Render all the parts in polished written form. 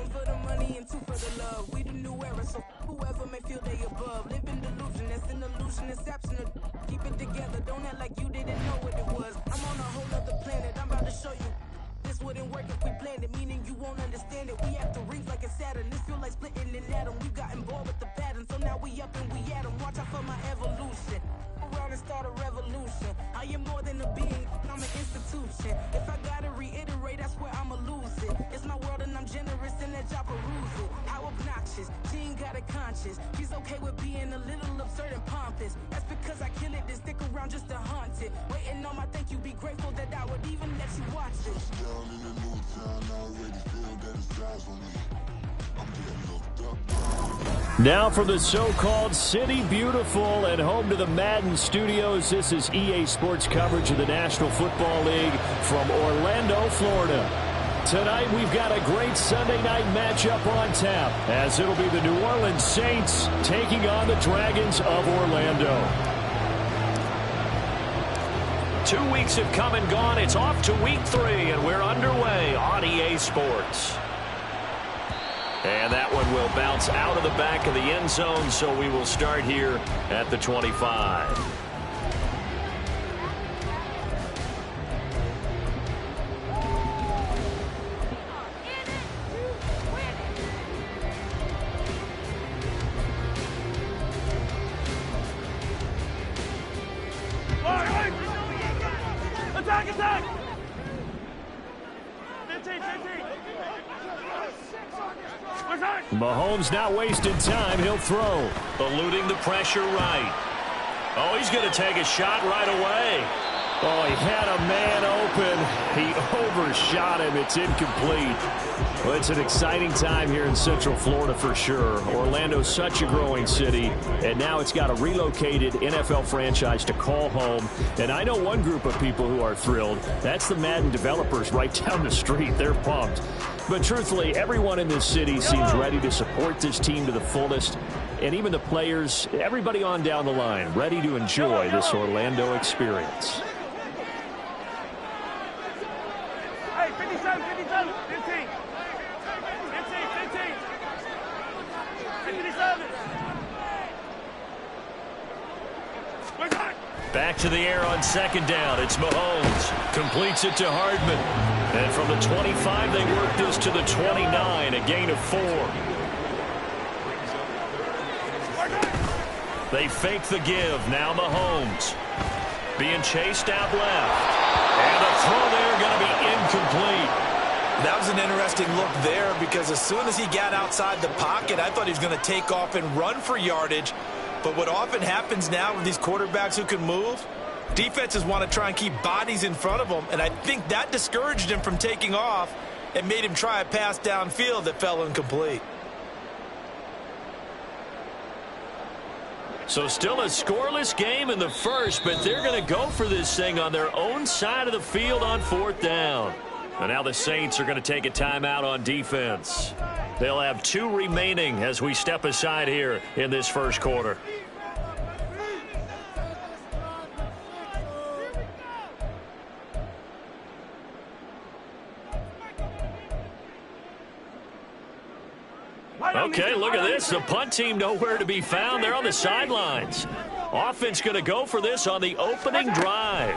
One for the money and two for the love. We the new era, so whoever may feel they above. Live in delusion, that's an illusion, inception. Keep it together, don't act like you didn't know what it was. I'm on a whole other planet, I'm about to show you. This wouldn't work if we planned it, meaning you won't understand it. We have to rings like a Saturn. This feel like splitting an atom. We got involved with the pattern, so now we up and we at 'em. Watch out for my evolution. Around and start a revolution. I am more than a being, I'm an institution. If I gotta reiterate, that's where I'ma lose it. It's my world and I'm generous and that y'all peruse it. How obnoxious, she ain't got a conscience. She's okay with being a little absurd and pompous. That's because I kill it, then stick around just to haunt it. Waiting on my thank you, be grateful that I would even let you watch it. Down in the new town, I already feel that it's eyes on me. I'm getting looked up. Now for the so-called City Beautiful and home to the Madden Studios. This is EA Sports coverage of the National Football League from Orlando, Florida. Tonight we've got a great Sunday night matchup on tap, as it'll be the New Orleans Saints taking on the Dragons of Orlando. 2 weeks have come and gone. It's off to week 3, and we're underway on EA Sports. And that one will bounce out of the back of the end zone, so we will start here at the 25. Attack, attack! 15, 15. Mahomes not wasting time. He'll throw. Eluding the pressure right. Oh, he's going to take a shot right away. Oh, he had a man open. He overshot him. It's incomplete. Well, it's an exciting time here in Central Florida for sure. Orlando's such a growing city, and now it's got a relocated NFL franchise to call home. And I know one group of people who are thrilled. That's the Madden developers right down the street. They're pumped. But truthfully, everyone in this city seems ready to support this team to the fullest. And even the players, everybody on down the line, ready to enjoy this Orlando experience. Hey, 57, 57, 15. 15, 57. Back to the air on second down. It's Mahomes. Completes it to Hardman. And from the 25, they work this to the 29, a gain of 4. They fake the give. Now Mahomes. Being chased out left. And the throw there going to be incomplete. That was an interesting look there because as soon as he got outside the pocket, I thought he was going to take off and run for yardage. But what often happens now with these quarterbacks who can move, defenses want to try and keep bodies in front of them, and I think that discouraged him from taking off and made him try a pass downfield that fell incomplete. So still a scoreless game in the first, but they're going to go for this thing on their own side of the field on 4th down. And now the Saints are going to take a timeout on defense. They'll have 2 remaining as we step aside here in this first quarter. Okay, look at this. The punt team nowhere to be found. They're on the sidelines. Offense going to go for this on the opening drive.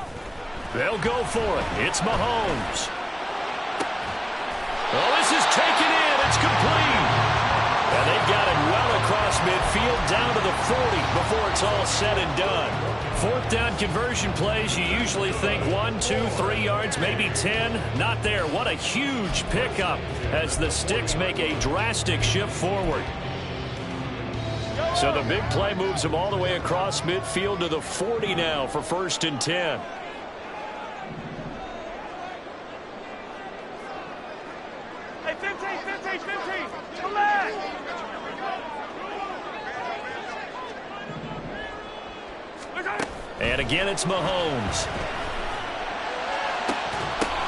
They'll go for it. It's Mahomes. Oh, this is taken in. It's complete. And they've got it well across midfield down to the 40 before it's all said and done. 4th down conversion plays, you usually think 1, 2, 3 yards, maybe 10. Not there. What a huge pickup as the Sticks make a drastic shift forward. So the big play moves them all the way across midfield to the 40 now for 1st and 10. Hey, 15, 15, 15. Come back. And again, it's Mahomes.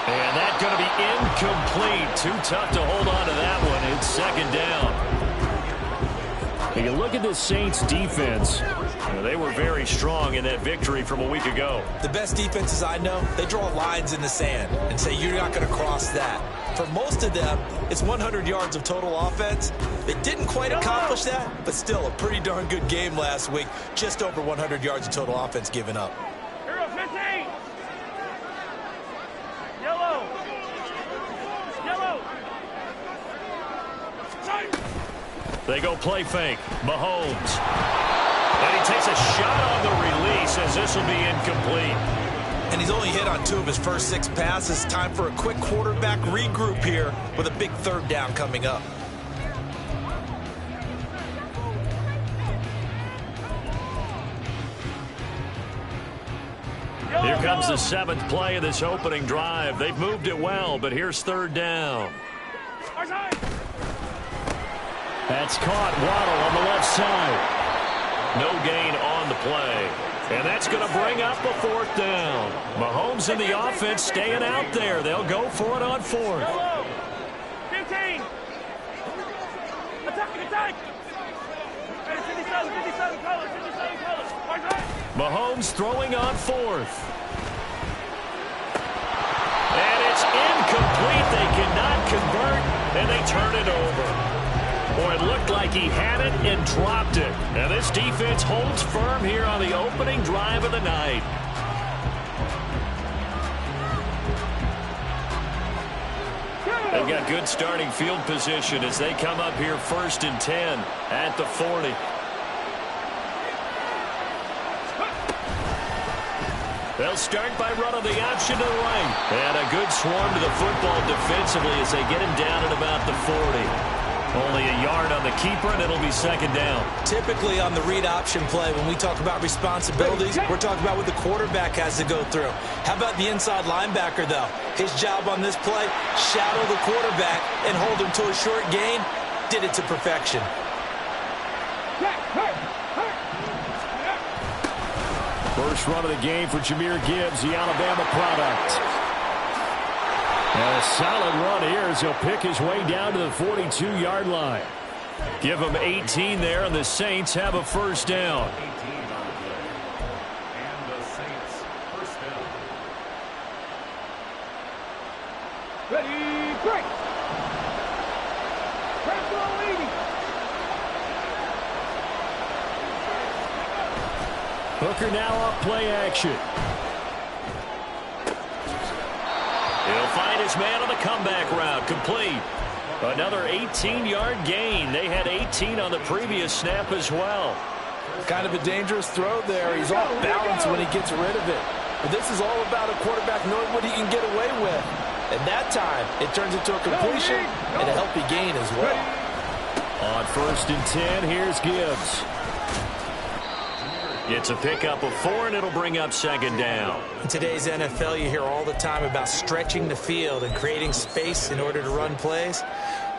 And that's going to be incomplete. Too tough to hold on to that one. It's 2nd down. And you look at the Saints defense. They were very strong in that victory from a week ago. The best defenses I know, they draw lines in the sand and say you're not going to cross that. For most of them, it's 100 yards of total offense. They didn't quite accomplish that, but still a pretty darn good game last week. Just over 100 yards of total offense given up. Hero 15. Yellow. Yellow. They go play fake. Mahomes. And he takes a shot on the release as this will be incomplete. And he's only hit on 2 of his first 6 passes. Time for a quick quarterback regroup here with a big 3rd down coming up. Here comes the 7th play of this opening drive. They've moved it well, but here's 3rd down. That's caught. Waddle on the left side. No gain on the play. And that's going to bring up a 4th down. Mahomes and the offense staying out there. They'll go for it on 4th. 15. Attack. 57 colors. Mahomes throwing on 4th. And it's incomplete. They cannot convert, and they turn it over. Boy, it looked like he had it and dropped it. And this defense holds firm here on the opening drive of the night. They've got good starting field position as they come up here 1st and 10 at the 40. They'll start by running the option to the right. And a good swarm to the football defensively as they get him down at about the 40. Only a yard on the keeper, and it'll be 2nd down. Typically on the read option play, when we talk about responsibilities, we're talking about what the quarterback has to go through. How about the inside linebacker, though? His job on this play, shadow the quarterback and hold him to a short gain. Did it to perfection. First run of the game for Jahmyr Gibbs, the Alabama product. And a solid run here as he'll pick his way down to the 42-yard line. Give him 18 there, and the Saints have a 1st down. Ready, break. Hooker now off play action. He'll find his man on the comeback route. Complete. Another 18-yard gain. They had 18 on the previous snap as well. Kind of a dangerous throw there. He's off balance when he gets rid of it. But this is all about a quarterback knowing what he can get away with. And that time, it turns into a completion and a healthy gain as well. On 1st and 10, here's Gibbs. It's a pickup of 4, and it'll bring up 2nd down. In today's NFL, you hear all the time about stretching the field and creating space in order to run plays.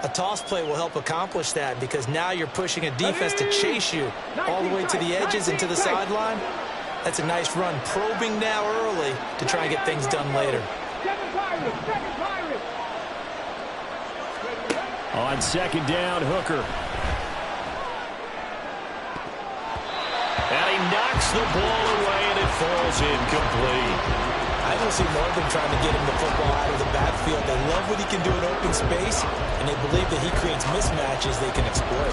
A toss play will help accomplish that because now you're pushing a defense to chase you all the way to the edges and to the sideline. That's a nice run, probing now early to try and get things done later. On 2nd down, Hooker. And he knocks the ball away, and it falls incomplete. I don't see more of them trying to get him the football out of the backfield. They love what he can do in open space, and they believe that he creates mismatches they can exploit.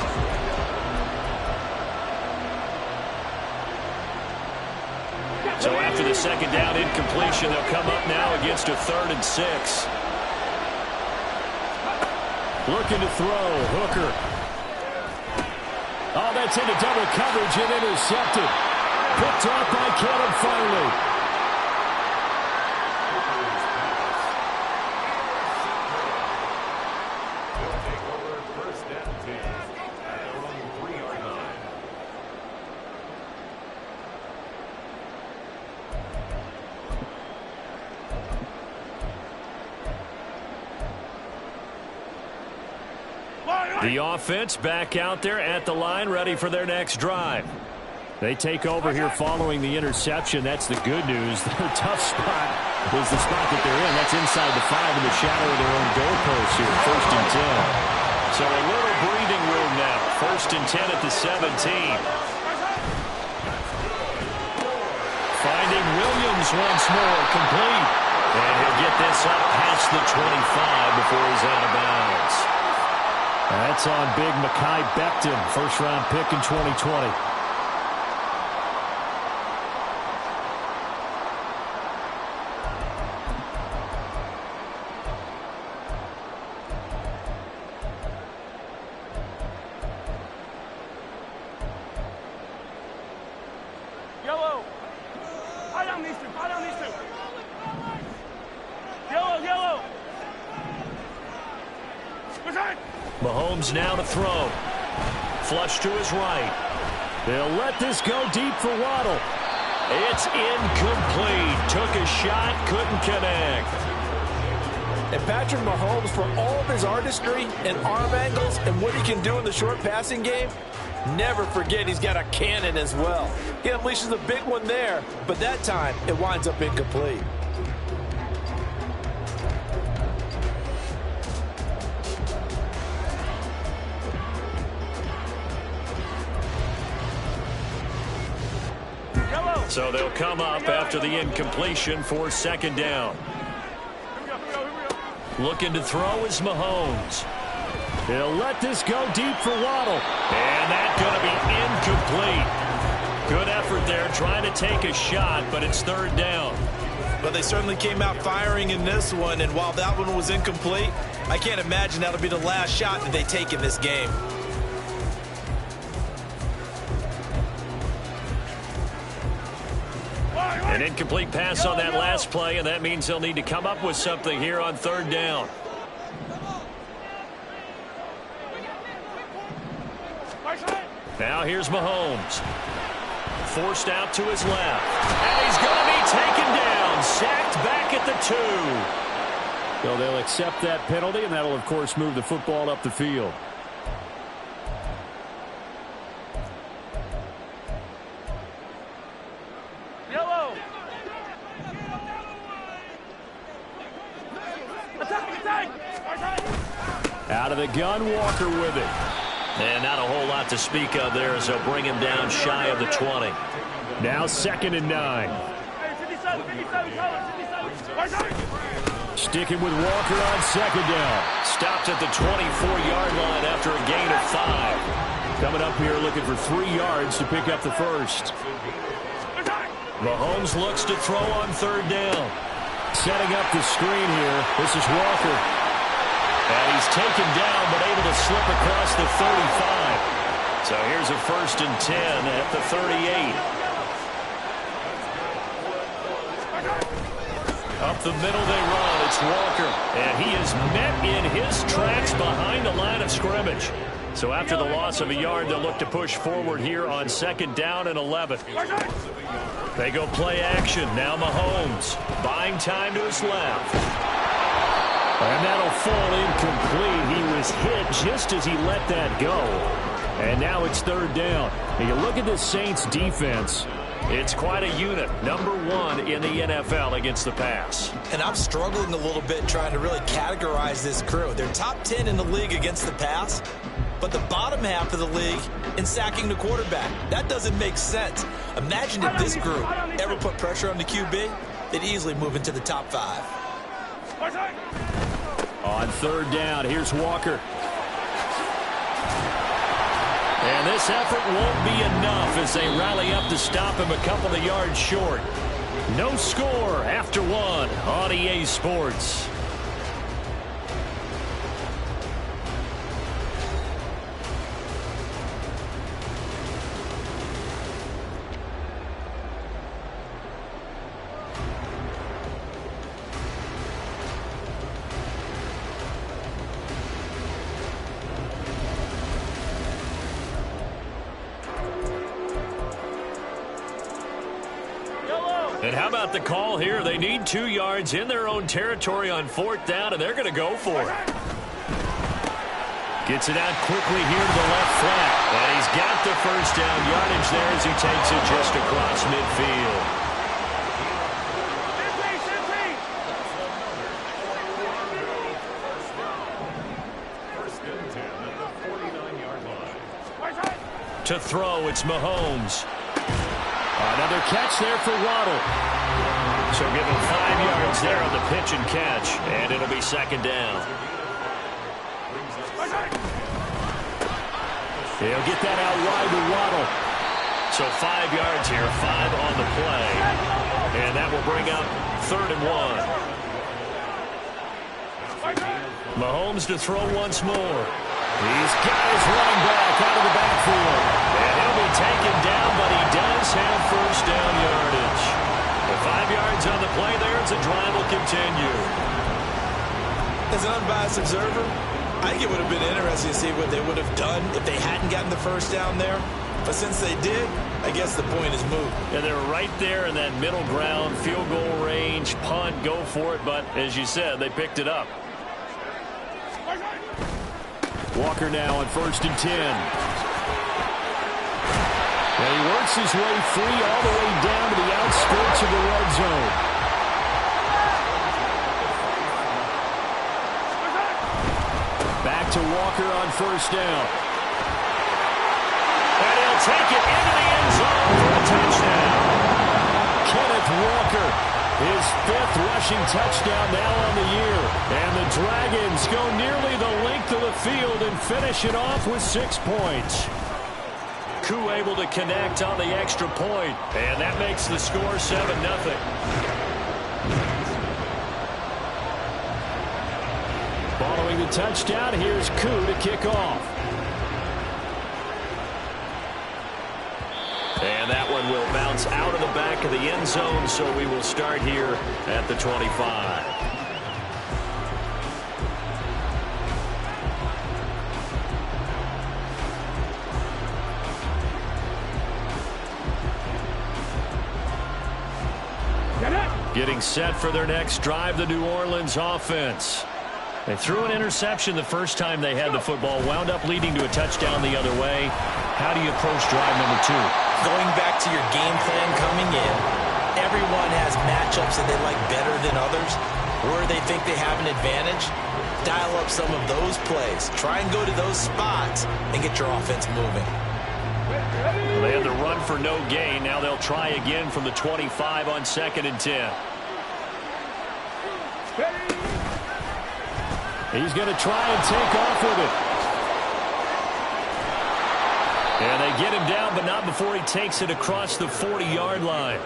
So after the 2nd down incompletion, they'll come up now against a 3rd and 6. Looking to throw, Hooker. Oh, that's into double coverage and intercepted. Picked off by Caleb Farley. The offense back out there at the line, ready for their next drive. They take over here following the interception. That's the good news. Their tough spot is the spot that they're in. That's inside the 5 in the shadow of their own goalpost here. 1st and 10. So a little breathing room now. 1st and 10 at the 17. Mahomes once more, complete. And he'll get this up past the 25 before he's out of bounds. That's on big Mekhi Becton, first-round pick in 2020. Yellow. High down these two. High down these two. Yellow, yellow. Mahomes now to throw. Flush to his right. They'll let this go deep for Waddle. It's incomplete. Took a shot, couldn't connect. And Patrick Mahomes, for all of his artistry and arm angles and what he can do in the short passing game, never forget he's got a cannon as well. He unleashes a big one there, but that time it winds up incomplete. So they'll come up after the incompletion for second down. Looking to throw is Mahomes. He'll let this go deep for Waddle. And that's going to be incomplete. Good effort there trying to take a shot, but it's third down. But they certainly came out firing in this one, and while that one was incomplete, I can't imagine that'll be the last shot that they take in this game. An incomplete pass on that last play, and that means they'll need to come up with something here on third down. Now here's Mahomes. Forced out to his left. And he's going to be taken down. Sacked back at the 2. So they'll accept that penalty, and that'll, of course, move the football up the field. Yellow. Out of the gun, Walker with it. And not a whole lot to speak of there as they'll bring him down shy of the 20. Now 2nd and 9. Sticking with Walker on second down. Stopped at the 24-yard line after a gain of 5. Coming up here looking for 3 yards to pick up the first. Mahomes looks to throw on third down. Setting up the screen here. This is Walker. And he's taken down but able to slip across the 35. So here's a 1st and 10 at the 38. Up the middle they run. It's Walker. And he is met in his tracks behind the line of scrimmage. So after the loss of a yard, they'll look to push forward here on 2nd down and 11. They go play action. Now Mahomes buying time to his left. And that'll fall incomplete. He was hit just as he let that go. And now it's third down. And you look at the Saints defense. It's quite a unit. Number 1 in the NFL against the pass. And I'm struggling a little bit trying to really categorize this crew. They're top 10 in the league against the pass, but the bottom half of the league in sacking the quarterback. That doesn't make sense. Imagine if this group ever put pressure on the QB, they'd easily move into the top 5. On third down, here's Walker. And this effort won't be enough as they rally up to stop him a couple of yards short. No score after 1 on EA Sports. And how about the call here? They need 2 yards in their own territory on 4th down, and they're going to go for it. Gets it out quickly here to the left flat. And he's got the first down yardage there as he takes it just across midfield. To throw, it's Mahomes. Another catch there for Waddle. So give him 5 yards there on the pitch and catch, and it'll be second down. He'll get that out wide to Waddle. So 5 yards here, 5 on the play. And that will bring up 3rd and 1. Mahomes to throw once more. He's got his running back out of the backfield. And he'll be taken down, but he does have first down yardage. The 5 yards on the play there as the drive will continue. As an unbiased observer, I think it would have been interesting to see what they would have done if they hadn't gotten the first down there. But since they did, I guess the point is moot. Yeah, they were right there in that middle ground, field goal range, punt, go for it. But as you said, they picked it up. Walker now on 1st and 10. And he works his way free all the way down to the outskirts of the red zone. Back to Walker on 1st down. And he'll take it into the end zone for a touchdown. Kenneth Walker, his 5th rushing touchdown now on the year. And the Dragons go nearly the length of the field and finish it off with 6 points. Koo able to connect on the extra point, and that makes the score 7-0. Following the touchdown, here's Koo to kick off. And that one will bounce out of the back of the end zone, so we will start here at the 25. Getting set for their next drive, the New Orleans offense. They threw an interception the first time they had the football, wound up leading to a touchdown the other way. How do you approach drive number 2? Going back to your game plan coming in, everyone has matchups that they like better than others, where they think they have an advantage. Dial up some of those plays. Try and go to those spots and get your offense moving. Well, they had the run for no gain. Now they'll try again from the 25 on 2nd and 10. He's going to try and take off with it. And they get him down, but not before he takes it across the 40-yard line.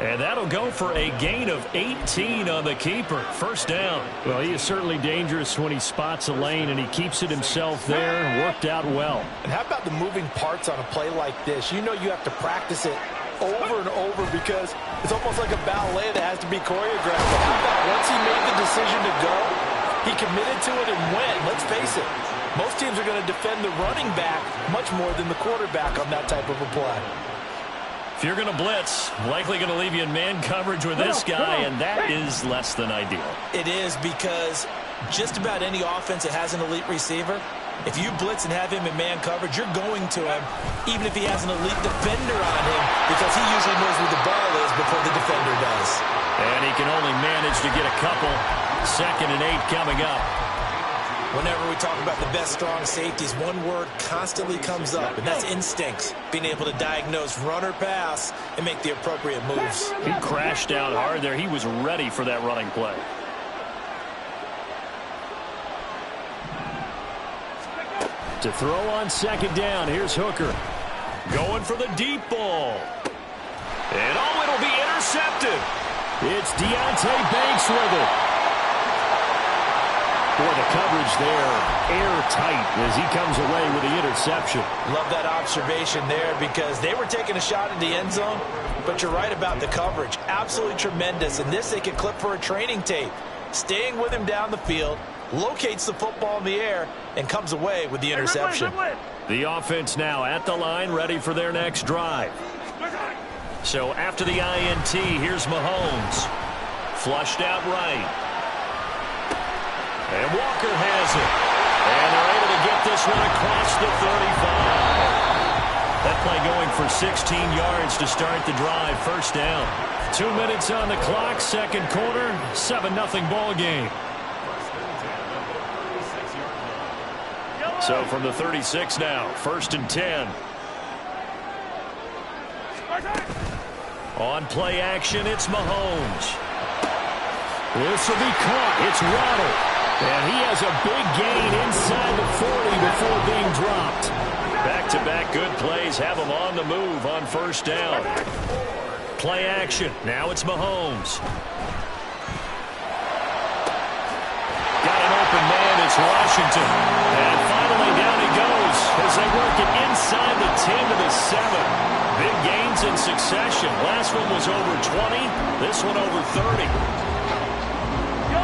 And that'll go for a gain of 18 on the keeper. First down. Well, he is certainly dangerous when he spots a lane, and he keeps it himself there and worked out well. And how about the moving parts on a play like this? You know you have to practice it over and over because it's almost like a ballet that has to be choreographed. But how about once he made the decision to go, he committed to it and went. Let's face it, most teams are going to defend the running back much more than the quarterback on that type of a play. If you're going to blitz, likely going to leave you in man coverage with this guy, and that is less than ideal. It is because just about any offense that has an elite receiver, if you blitz and have him in man coverage, you're going to him even if he has an elite defender on him because he usually knows where the ball is before the defender does. And he can only manage to get a couple. 2nd and 8 coming up. Whenever we talk about the best strong safeties, one word constantly comes up, and that's instincts. Being able to diagnose run or pass and make the appropriate moves. He crashed out hard there. He was ready for that running play. To throw on 2nd down, here's Hooker. Going for the deep ball. And it'll be intercepted. It's Deontay Banks with it. Boy, the coverage there, airtight as he comes away with the interception. Love that observation there because they were taking a shot at the end zone, but you're right about the coverage. Absolutely tremendous, and this they could clip for a training tape. Staying with him down the field, locates the football in the air, and comes away with the interception. The offense now at the line, ready for their next drive. So after the INT, here's Mahomes. Flushed out right. And Walker has it. And they're able to get this one across the 35. That play going for 16 yards to start the drive. First down. 2 minutes on the clock, 2nd quarter, 7-0 ball game. So from the 36 now, 1st and 10. On play action, it's Mahomes. This will be caught. It's Waddle. And he has a big gain inside the 40 before being dropped. Back-to-back good plays have him on the move on first down. Play action. Now it's Mahomes. Got an open man. It's Washington. And finally down he goes as they work it inside the 10 to the 7. Big gains in succession. Last one was over 20. This one over 30.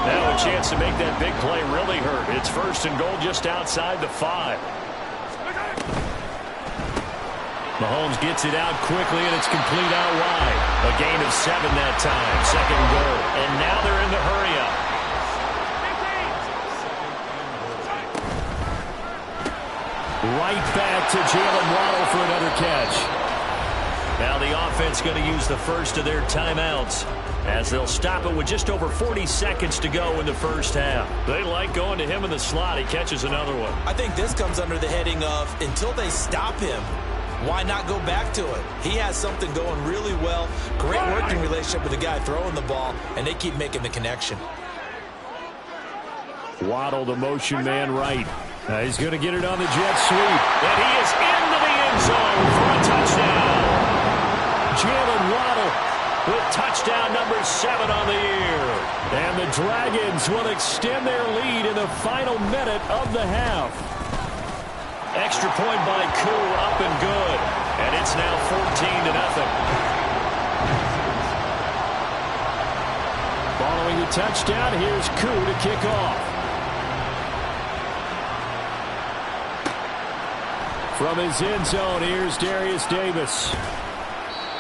Now a chance to make that big play really hurt. It's first and goal just outside the 5. Mahomes gets it out quickly, and it's complete out wide. A gain of 7 that time. Second and goal. And now they're in the hurry-up. Right back to Jalen Waddle for another catch. Now the offense going to use the first of their timeouts as they'll stop it with just over 40 seconds to go in the first half. They like going to him in the slot. He catches another one. I think this comes under the heading of until they stop him, why not go back to it? He has something going really well. Great working relationship with the guy throwing the ball, and they keep making the connection. Waddle, the motion man right. He's going to get it on the jet sweep. And he is into the end zone for a touchdown. Jalen Waddle with touchdown number 7 on the year. And the Dragons will extend their lead in the final minute of the half. Extra point by Koo, up and good. And it's now 14-0. Following the touchdown, here's Koo to kick off. From his end zone, here's Darius Davis.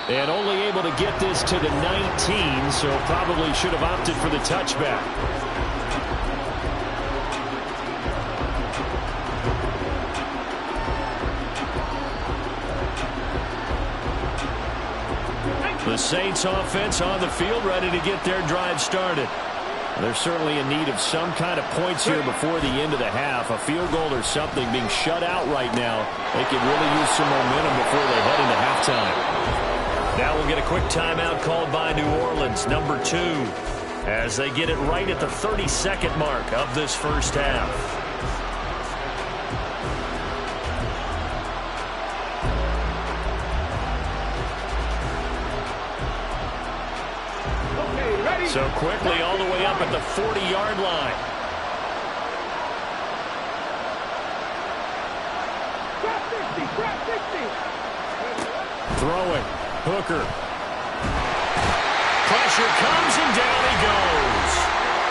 And only able to get this to the 19, so probably should have opted for the touchback. The Saints offense on the field, ready to get their drive started. They're certainly in need of some kind of points here before the end of the half. A field goal or something, being shut out right now. They could really use some momentum before they head into halftime. Now we'll get a quick timeout called by New Orleans, number 2, as they get it right at the 30-second mark of this first half. So quickly all the way up at the 40-yard line. Throwing. Hooker. Pressure comes and down he goes.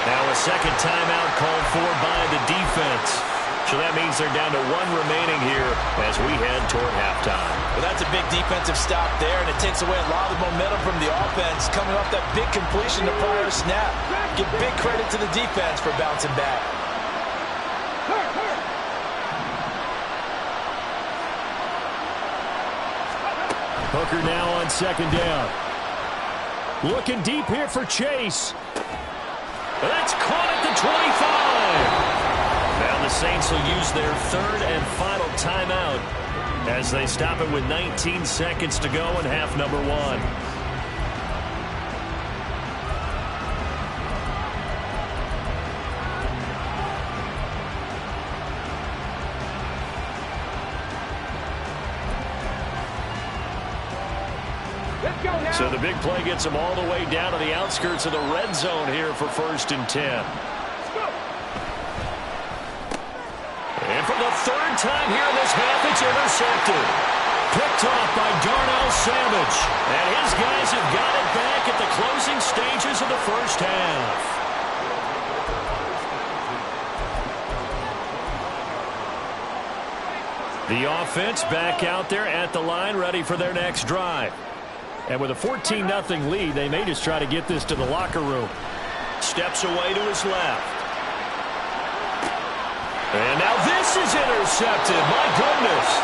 Now a second timeout called for by the defense. So that means they're down to 1 remaining here as we head toward halftime. Well, that's a big defensive stop there, and it takes away a lot of the momentum from the offense coming off that big completion the prior snap. Give big credit to the defense for bouncing back. Hooker now on second down. Looking deep here for Chase. That's caught at the 25. Now the Saints will use their third and final timeout as they stop it with 19 seconds to go in half number 1. So the big play gets them all the way down to the outskirts of the red zone here for first and 10. And for the third time here in this half, it's intercepted. Picked off by Darnell Savage. And his guys have got it back at the closing stages of the first half. The offense back out there at the line, ready for their next drive. And with a 14-0 lead, they may just try to get this to the locker room. Steps away to his left. And now this is intercepted. My goodness.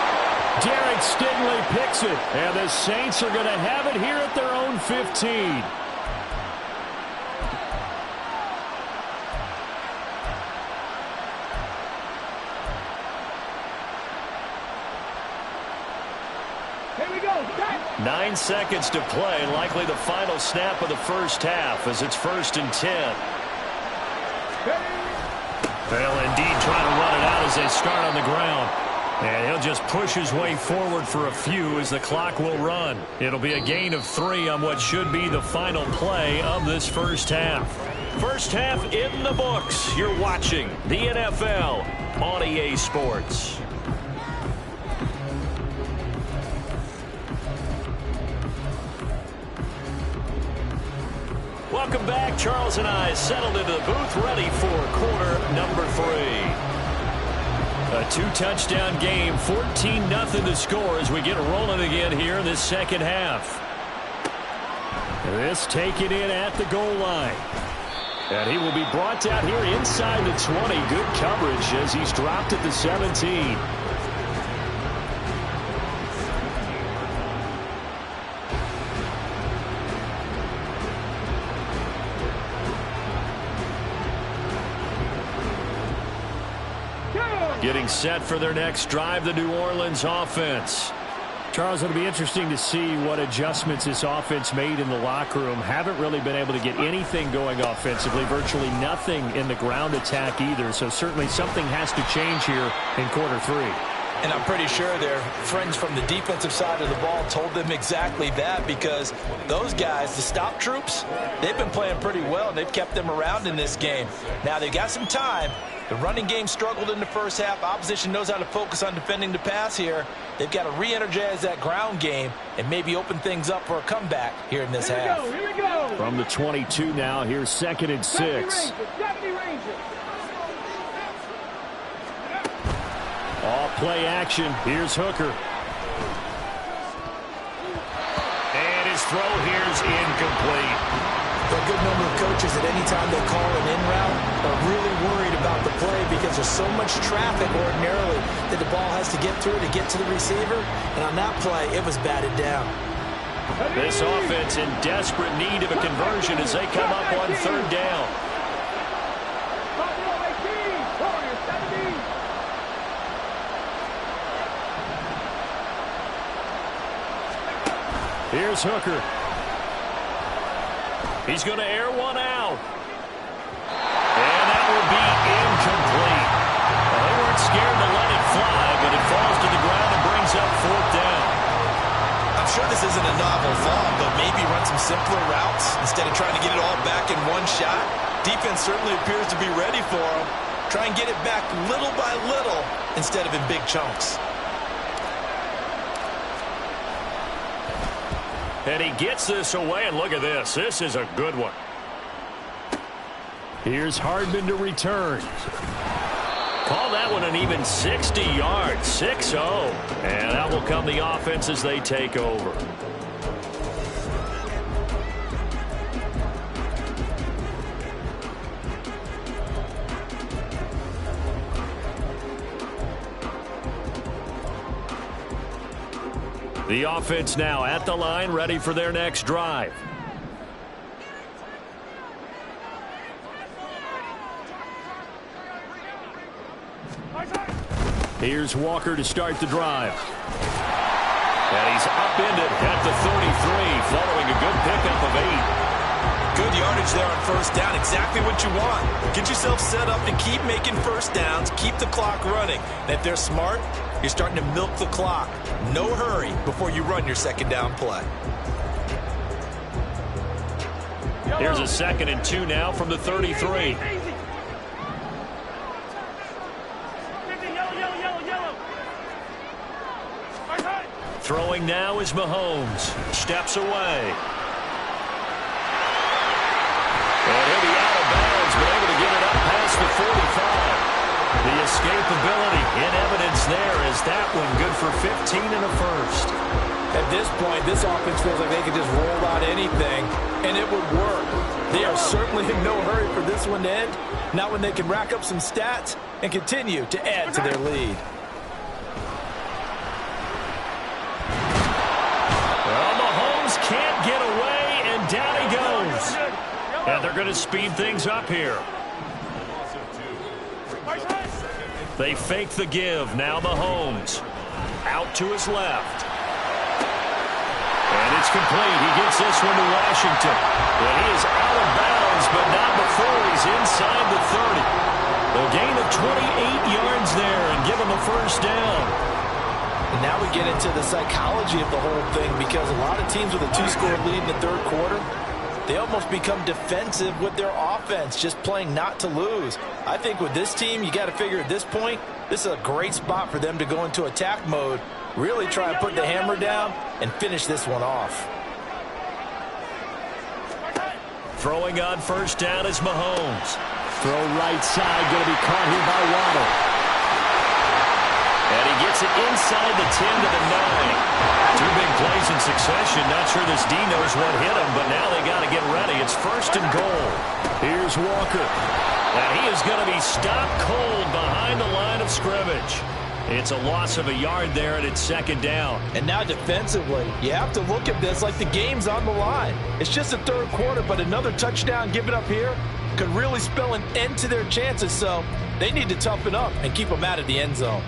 Derek Stingley picks it. And the Saints are going to have it here at their own 15. Here we go. 9 seconds to play. Likely the final snap of the first half as it's first and 10. They'll indeed try to run it out as they start on the ground. And he'll just push his way forward for a few as the clock will run. It'll be a gain of 3 on what should be the final play of this first half. First half in the books. You're watching the NFL on EA Sports. Welcome back. Charles and I settled into the booth, ready for quarter number 3. A 2-touchdown game, 14-0 to score as we get rolling again here in this second half. This taken in at the goal line. And he will be brought down here inside the 20. Good coverage as he's dropped at the 17. Getting set for their next drive, the New Orleans offense. Charles, it'll be interesting to see what adjustments this offense made in the locker room. Haven't really been able to get anything going offensively, virtually nothing in the ground attack either. So certainly something has to change here in quarter 3. And I'm pretty sure their friends from the defensive side of the ball told them exactly that, because those guys, the stop troops, they've been playing pretty well, and they've kept them around in this game. Now, they've got some time. The running game struggled in the first half. Opposition knows how to focus on defending the pass here. They've got to re-energize that ground game and maybe open things up for a comeback here in this half. Here we go. From the 22 now, here's 2nd and 6. All play action. Here's Hooker. And his throw here's incomplete. A good number of coaches at any time they call an in route are really worried about the play because there's so much traffic ordinarily that the ball has to get through to get to the receiver. And on that play, it was batted down. This offense in desperate need of a conversion as they come up on 3rd down. Here's Hooker. He's going to air one out. And that will be incomplete. Well, they weren't scared to let it fly, but it falls to the ground and brings up 4th down. I'm sure this isn't a novel thought, but maybe run some simpler routes instead of trying to get it all back in one shot. Defense certainly appears to be ready for him. Try and get it back little by little instead of in big chunks. And he gets this away, and look at this. This is a good one. Here's Hardman to return. Call that one an even 60 yards, 6-0. And that will come the offense as they take over. The offense now at the line, ready for their next drive. Here's Walker to start the drive. And he's upended at the 33, following a good pickup of 8. Good yardage there on 1st down. Exactly what you want. Get yourself set up and keep making 1st downs. Keep the clock running. And if they're smart, you're starting to milk the clock. No hurry before you run your 2nd down play. Here's a 2nd and 2 now from the 33. Throwing now is Mahomes. Steps away. And he'll be out of bounds, but able to get it up past the 45. The escapability in evidence there as that one good for 15 and a first. At this point, this offense feels like they could just roll out anything, and it would work. They are certainly in no hurry for this one to end, not when they can rack up some stats and continue to add to their lead. Well, Mahomes can't get away, and down he goes. And they're going to speed things up here. They fake the give. Now Mahomes out to his left. And it's complete. He gets this one to Washington. And he is out of bounds, but not before he's inside the 30. The gain of up 28 yards there and give them a first down. And now we get into the psychology of the whole thing, because a lot of teams with a 2-score lead in the third quarter, they almost become defensive with their offense, just playing not to lose. I think with this team, you got to figure at this point, this is a great spot for them to go into attack mode, really try and put the hammer down and finish this one off. Throwing on first down is Mahomes. Throw right side, going to be caught here by Waddle. And he gets it inside the 10 to the 9. 2 big plays in succession. Not sure this D knows what hit him, but now they got to get ready. It's first and goal. Here's Walker. And he is going to be stopped cold behind the line of scrimmage. It's a loss of a yard there, and it's second down. And now defensively, you have to look at this like the game's on the line. It's just the third quarter, but another touchdown given up here could really spell an end to their chances, so they need to toughen up and keep them out of the end zone.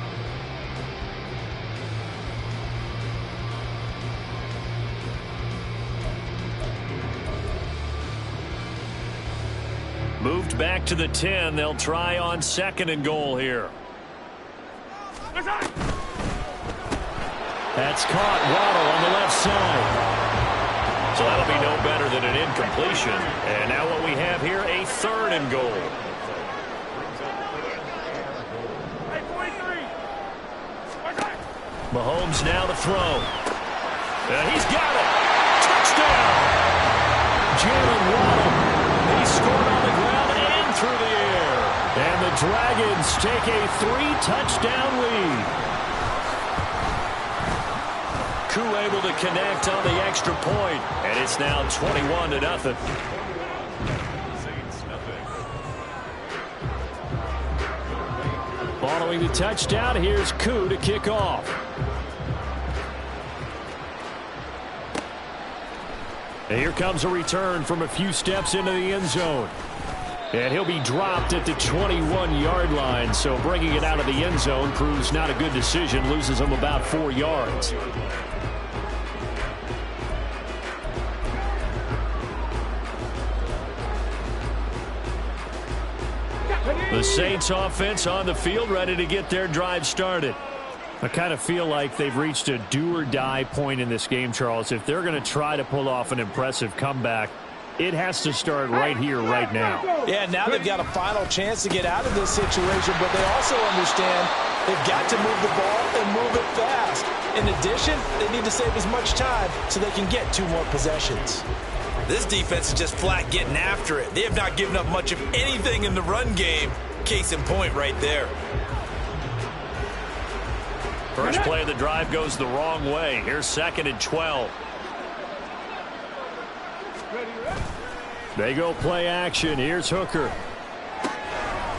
Moved back to the 10. They'll try on second and goal here. That's caught. Waddle on the left side. So that'll be no better than an incompletion. And now what we have here, a third and goal. Mahomes now to throw. And he's got it. Touchdown. Jalen Waddle. He scored on the ground and through the air. And the Dragons take a 3-touchdown lead. Koo able to connect on the extra point, and it's now 21-0. Following the touchdown, here's Koo to kick off. And here comes a return from a few steps into the end zone. And he'll be dropped at the 21-yard line, so bringing it out of the end zone proves not a good decision, loses him about 4 yards. The Saints offense on the field, ready to get their drive started. I kind of feel like they've reached a do-or-die point in this game, Charles. If they're going to try to pull off an impressive comeback, it has to start right here, right now. Yeah, now they've got a final chance to get out of this situation, but they also understand they've got to move the ball and move it fast. In addition, they need to save as much time so they can get 2 more possessions. This defense is just flat getting after it. They have not given up much of anything in the run game. Case in point right there. First play of the drive goes the wrong way. Here's second and 12. They go play action. Here's Hooker.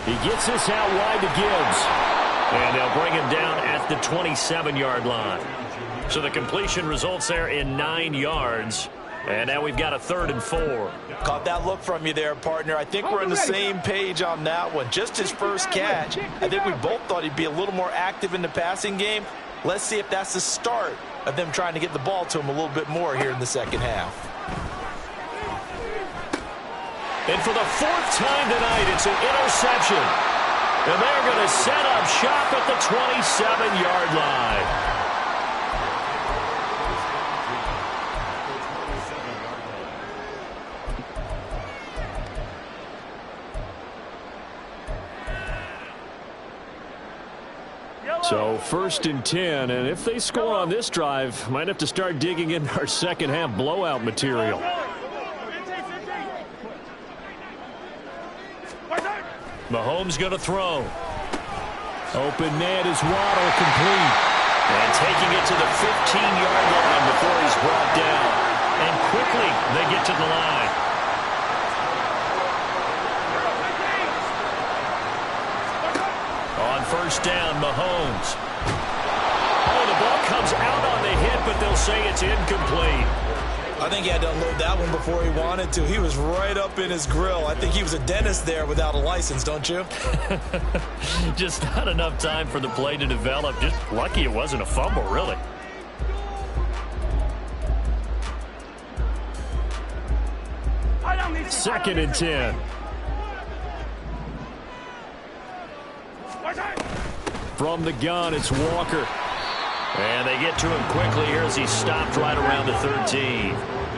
He gets this out wide to Gibbs. And they'll bring him down at the 27-yard line. So the completion results there in 9 yards. And now we've got a 3rd and 4. Caught that look from you there, partner. I think we're on the same page on that one. Just his first catch. I think we both thought he'd be a little more active in the passing game. Let's see if that's the start of them trying to get the ball to him a little bit more here in the second half. And for the 4th time tonight, it's an interception. And they're going to set up shop at the 27-yard line. So 1st and 10, and if they score on this drive, might have to start digging into our second half blowout material. Mahomes going to throw. Open man is Waddle, complete. And taking it to the 15-yard line before he's brought down. And quickly they get to the line. On first down, Mahomes. Oh, the ball comes out on the hit, but they'll say it's incomplete. I think he had to unload that one before he wanted to. He was right up in his grill. I think he was a dentist there without a license, don't you? Just not enough time for the play to develop. Just lucky it wasn't a fumble, really. Second and 10. From the gun, it's Walker. And they get to him quickly here as he's stopped right around the 13.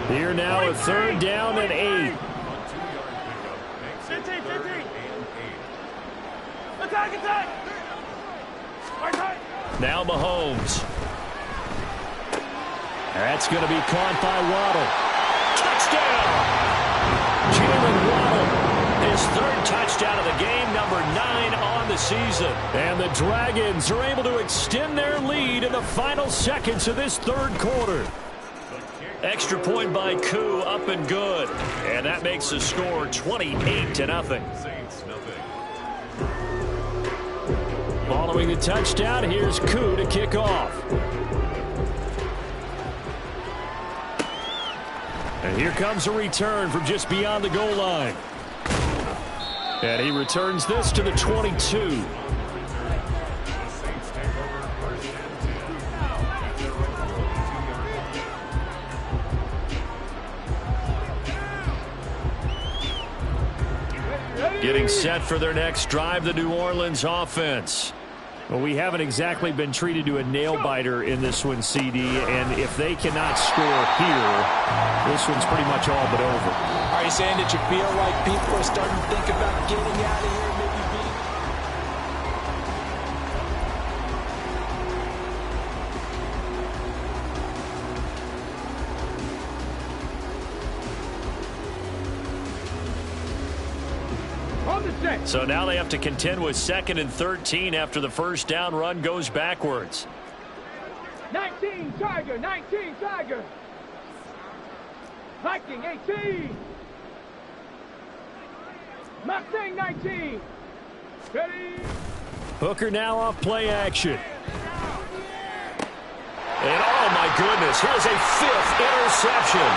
Here now, a third down and 8. 15. Attack. Now Mahomes. That's going to be caught by Waddle. Touchdown! Jalen Waddle, his third touchdown of the game, number 9 on the season. And the Dragons are able to extend their lead in the final seconds of this third quarter. Extra point by Koo, up and good. And that makes the score 28-0. Following the touchdown, here's Koo to kick off. And here comes a return from just beyond the goal line. And he returns this to the 22. Getting set for their next drive, the New Orleans offense. Well, we haven't exactly been treated to a nail-biter in this one, CD, and if they cannot score here, this one's pretty much all but over. Are you saying that you feel like people are starting to think about getting out of here, maybe being... So now they have to contend with 2nd and 13 after the first down run goes backwards. 19 Tiger. Viking 18. Mustang 19. Ready. Hooker now off play action. And oh my goodness, here's a 5th interception.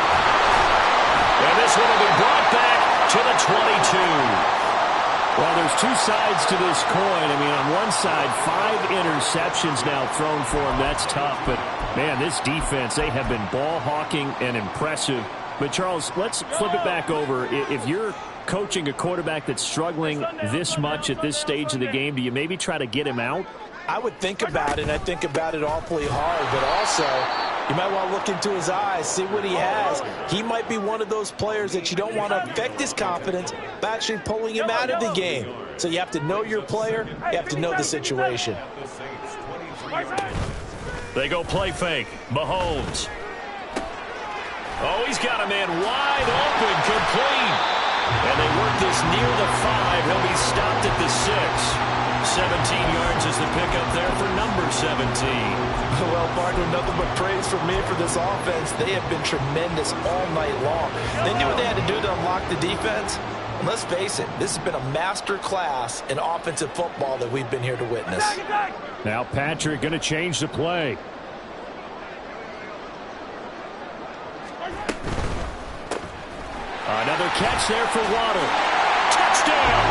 And this one will be brought back to the 22. Well, there's two sides to this coin. I mean, on one side, 5 interceptions now thrown for him. That's tough. But, man, this defense, they have been ball hawking and impressive. But, Charles, let's flip it back over. If you're coaching a quarterback that's struggling this much at this stage of the game, do you maybe try to get him out? I would think about it, and I think about it awfully hard. But also, you might want to look into his eyes, see what he has. He might be one of those players that you don't want to affect his confidence by actually pulling him out of the game. So you have to know your player. You have to know the situation. They go play fake. Mahomes. Oh, he's got a man wide open, complete. And they work this near the 5. He'll be stopped at the 6. 17 yards is the pickup there for number 17. Well, partner, nothing but praise from me for this offense. They have been tremendous all night long. They knew what they had to do to unlock the defense. And let's face it, this has been a master class in offensive football that we've been here to witness. Now Patrick going to change the play. Another catch there for Waddle. Touchdown!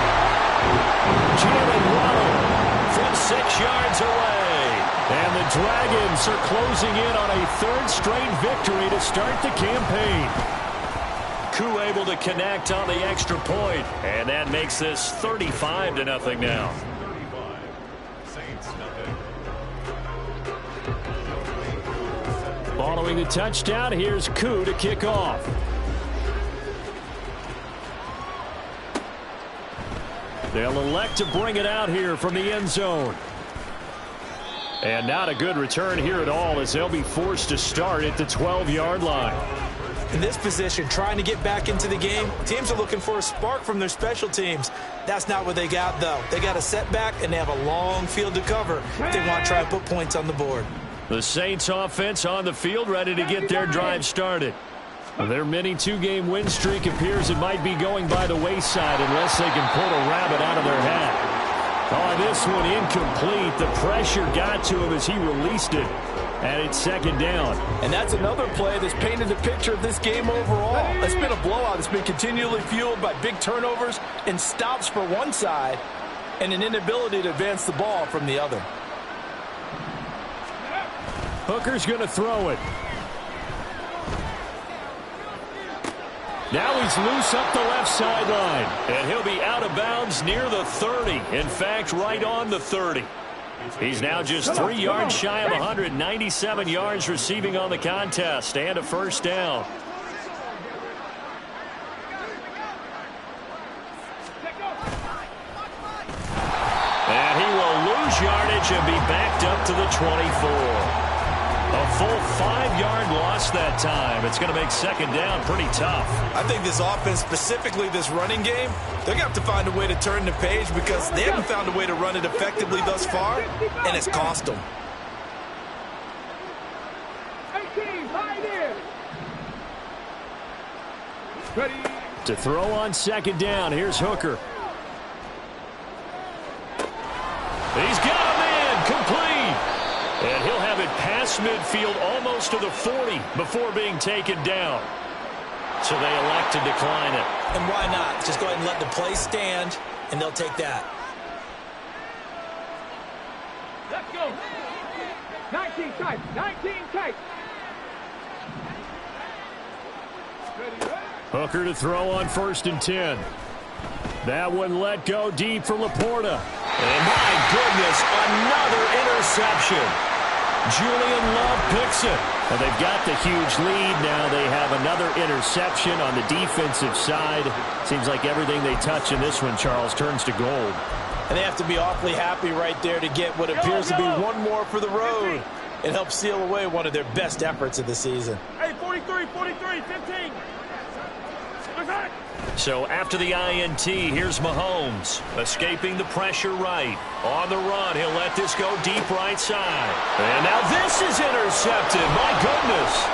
Jalen Waddle from 6 yards away. And the Dragons are closing in on a 3rd straight victory to start the campaign. Koo able to connect on the extra point. And that makes this 35-0 now. Following the touchdown, here's Koo to kick off. They'll elect to bring it out here from the end zone. And not a good return here at all as they'll be forced to start at the 12-yard line. In this position, trying to get back into the game, teams are looking for a spark from their special teams. That's not what they got, though. They got a setback, and they have a long field to cover if they want to try and put points on the board. The Saints offense on the field ready to get their drive started. Their mini 2-game win streak appears it might be going by the wayside unless they can pull a rabbit out of their hat. Oh, this one incomplete. The pressure got to him as he released it. And it's 2nd down. And that's another play that's painted the picture of this game overall. It's been a blowout. It's been continually fueled by big turnovers and stops for one side and an inability to advance the ball from the other. Hooker's going to throw it. Now he's loose up the left sideline. And he'll be out of bounds near the 30. In fact, right on the 30. He's now just 3 yards shy of 197 yards receiving on the contest and a first down. And he will lose yardage and be backed up to the 24. A full 5-yard loss that time. It's going to make second down pretty tough. I think this offense, specifically this running game, they're going to have to find a way to turn the page because they haven't found a way to run it effectively thus far, and it's cost them. To throw on second down, here's Hooker. He's got a man complete. And he'll have it past midfield almost to the 40 before being taken down. So they elect to decline it. And why not? Just go ahead and let the play stand, and they'll take that. Let's go. 19 tight. 19 tight. Hooker to throw on 1st and 10. That one let go deep for Laporta. And my goodness, another interception. Julian Love picks it. And they've got the huge lead. Now they have another interception on the defensive side. Seems like everything they touch in this one, Charles, turns to gold. And they have to be awfully happy right there to get what appears to be one more for the road. It helps seal away one of their best efforts of the season. Hey, 43, 15. So after the INT, here's Mahomes, escaping the pressure right. On the run, he'll let this go deep right side. And now this is intercepted. My goodness.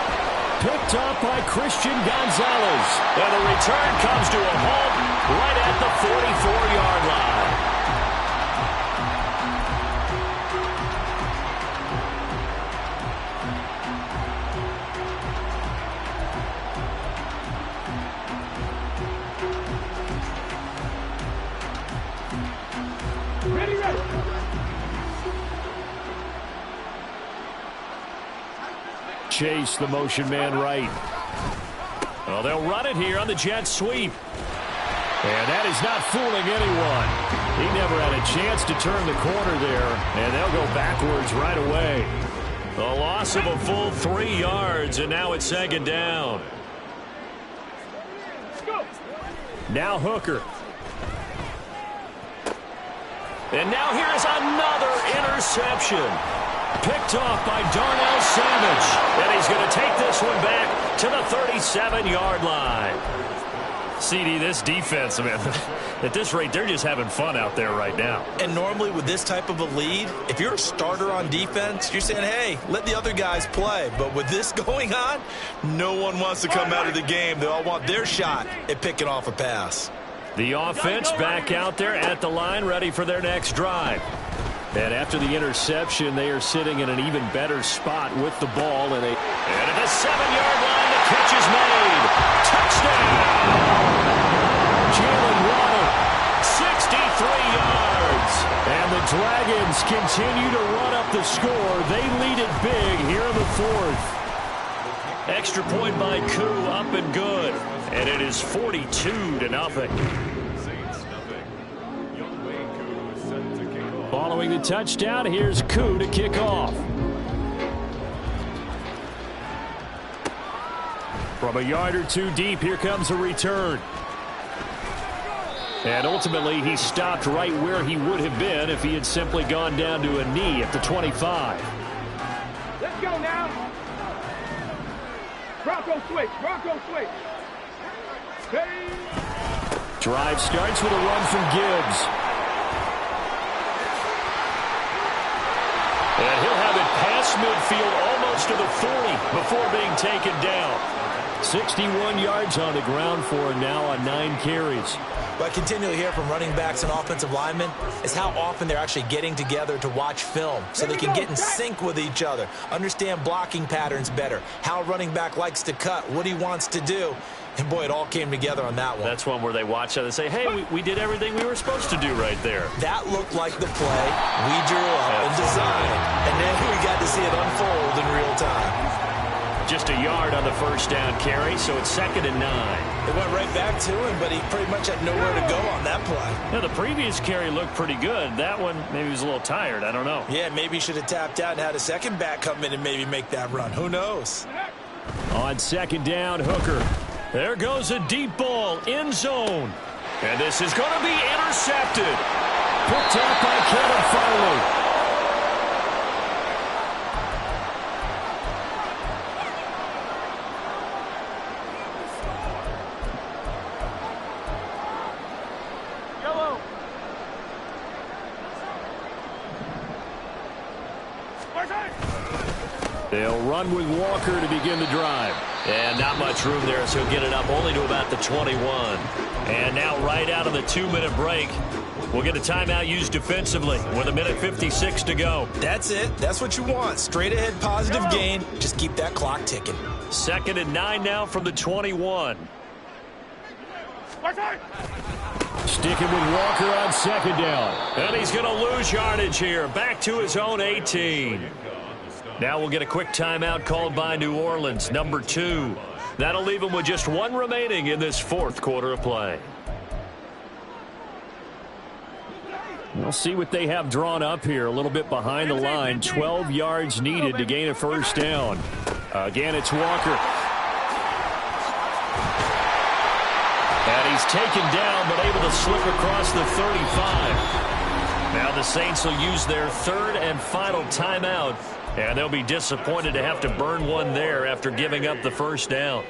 Picked up by Christian Gonzalez. And the return comes to a halt right at the 44-yard line. Chase, the motion man right. Well, they'll run it here on the jet sweep. And that is not fooling anyone. He never had a chance to turn the corner there, and they'll go backwards right away. A loss of a full 3 yards, and now it's second down. Now Hooker. And now here's another interception. Picked off by Darnell Savage. And he's going to take this one back to the 37-yard line. CD, this defense, man, at this rate, they're just having fun out there right now. And normally with this type of a lead, if you're a starter on defense, you're saying, hey, let the other guys play. But with this going on, no one wants to come out of the game. They all want their shot at picking off a pass. The offense back out there at the line, ready for their next drive. And after the interception, they are sitting in an even better spot with the ball. And at the 7-yard line, the catch is made. Touchdown! Jalen Waddle, 63 yards. And the Dragons continue to run up the score. They lead it big here in the 4th. Extra point by Koo, up and good. And it is 42-0. Following the touchdown, here's Koo to kick off. From a yard or two deep, here comes a return. And ultimately, he stopped right where he would have been if he had simply gone down to a knee at the 25. Let's go now. Bronco switch. Hey. Drive starts with a run from Gibbs. And he'll have it past midfield almost to the 40 before being taken down. 61 yards on the ground for him now on 9 carries. What I continually hear from running backs and offensive linemen is how often they're actually getting together to watch film so they can get in sync with each other, understand blocking patterns better, how a running back likes to cut, what he wants to do. And, boy, it all came together on that one. That's one where they watch it and say, hey, we did everything we were supposed to do right there. That looked like the play we drew up and designed. And then we got to see it unfold in real time. Just a yard on the first down carry, so it's 2nd and 9. They went right back to him, but he pretty much had nowhere to go on that play. Yeah, the previous carry looked pretty good. That one, maybe he was a little tired. I don't know. Yeah, maybe he should have tapped out and had a second back come in and maybe make that run. Who knows? On 2nd down, Hooker. There goes a deep ball, end zone. And this is going to be intercepted. Picked up by Kevin Farley. They'll run with Walker to begin the drive. And not much room there, so he'll get it up only to about the 21. And now right out of the 2-minute break, we'll get a timeout used defensively with 1:56 to go. That's it. That's what you want. Straight ahead positive gain. Just keep that clock ticking. 2nd and 9 now from the 21. Sticking with Walker on 2nd down. And he's going to lose yardage here. Back to his own 18. Now we'll get a quick timeout called by New Orleans, number 2. That'll leave them with just 1 remaining in this 4th quarter of play. We'll see what they have drawn up here. A little bit behind the line. 12 yards needed to gain a first down. Again, it's Walker. And he's taken down, but able to slip across the 35. Now the Saints will use their 3rd and final timeout. And they'll be disappointed to have to burn one there after giving up the first down.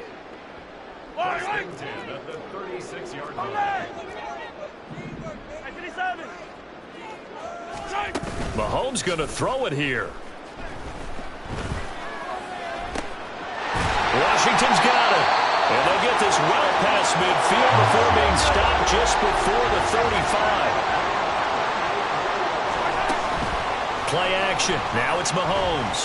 Mahomes going to throw it here. Washington's got it. And they'll get this well past midfield before being stopped just before the 35. Play action. Now it's Mahomes.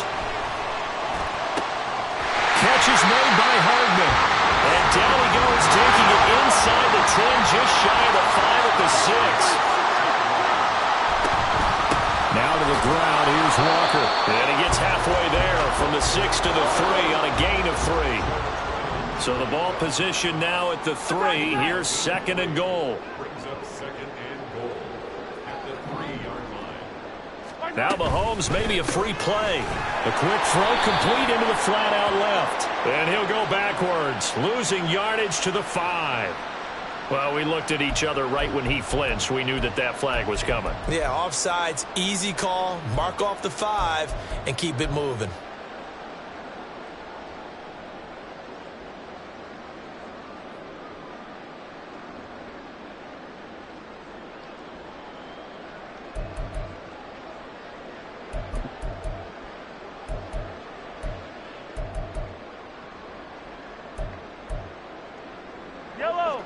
Catch is made by Hardman. And down he goes, taking it inside the 10, just shy of the 5 at the 6. Now to the ground. Here's Walker. And he gets halfway there from the 6 to the 3 on a gain of 3. So the ball position now at the 3. Here's 2nd and goal. Now Mahomes, maybe a free play. A quick throw complete into the flat out left. And he'll go backwards, losing yardage to the 5. Well, we looked at each other right when he flinched. We knew that that flag was coming. Yeah, offsides, easy call. Mark off the 5 and keep it moving.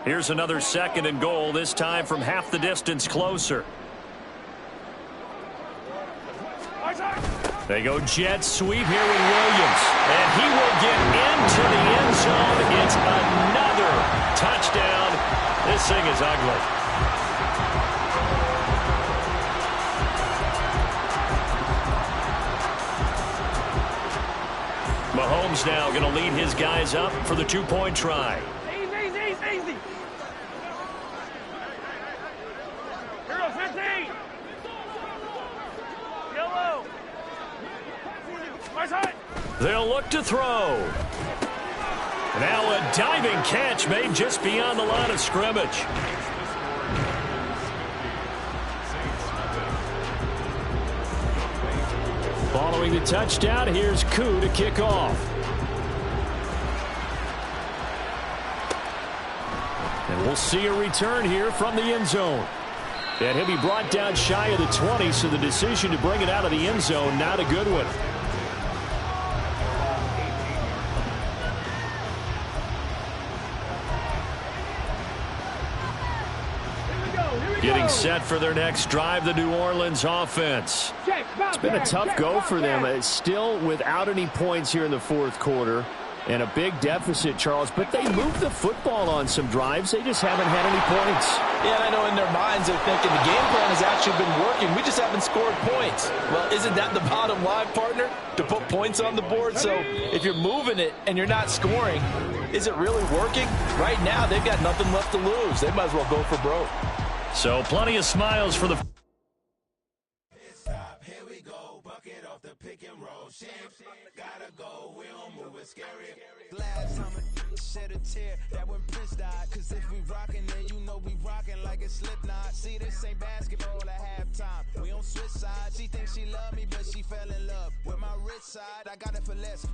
Here's another 2nd and goal, this time from half the distance closer. They go jet sweep here with Williams. And he will get into the end zone. It's another touchdown. This thing is ugly. Mahomes now going to lead his guys up for the 2-point try. Easy. Here goes 15. Yellow. They'll look to throw. Now a diving catch made just beyond the line of scrimmage. Following the touchdown, here's Koo to kick off. And we'll see a return here from the end zone. And he'll be brought down shy of the 20, so the decision to bring it out of the end zone, not a good one. Getting set for their next drive, the New Orleans offense. It's been a tough go for them. It's still without any points here in the 4th quarter. And a big deficit, Charles. But they moved the football on some drives. They just haven't had any points. Yeah, and I know in their minds they're thinking the game plan has actually been working working. We just haven't scored points. Well, isn't that the bottom line, partner? To put points on the board? So if you're moving it and you're not scoring, is it really working? Right now, they've got nothing left to lose. They might as well go for broke. So plenty of smiles for the... Here we go, bucket off the pick and roll. Shit, gotta go, we don't move it scary. Last time a shed a tear, that when Prince died. Cause if we rockin', then you know we rockin' like it's Slipknot. See, this ain't basketball at halftime. We don't switch sides. She thinks she love me, but she fell in love with my rich side. I got it for less.